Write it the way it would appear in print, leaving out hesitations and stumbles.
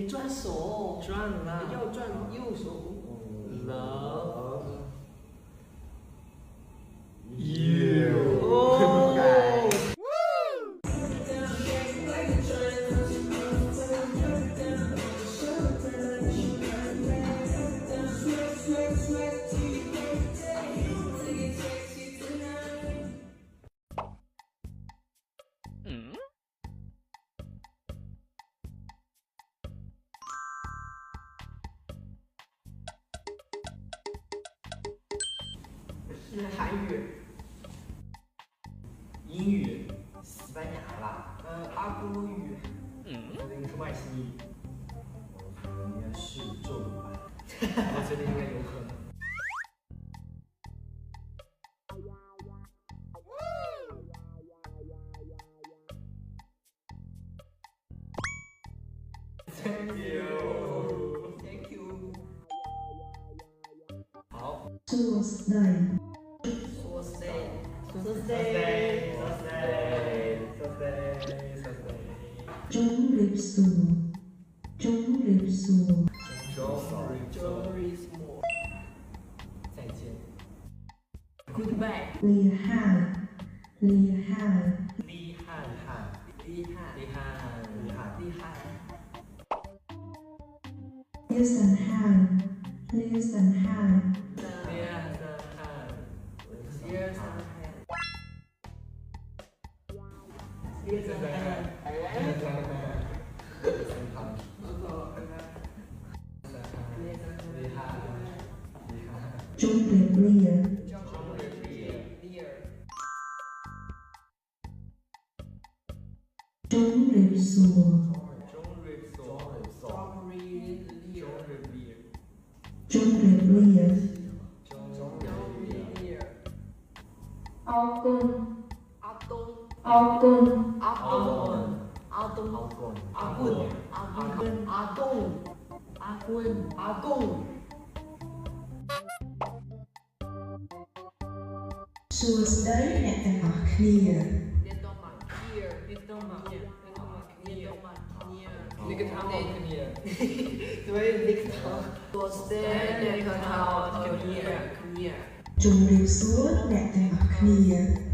转手，转了，要转右手。了。哦。是韩语、英语、西班牙啦，阿波语，我觉得应该是外星语，应该是咒语吧，我觉得应该有可能。Thank you. Thank you. 好。Thursday. Trúng rịp sùa. Trúng rịp sùa. 再见。Goodbye. 厉害。厉害。厉害汉。厉害。厉害。厉害。厉害。Listen hand. Listen hand. Trúng rịp lìa. Trúng rịp sùa. Trúng rịp lìa. Ao côn. Ao côn. Sùa tới hẹn gặp mặt kia. Trùng rịp xuống hẹn gặp mặt kia.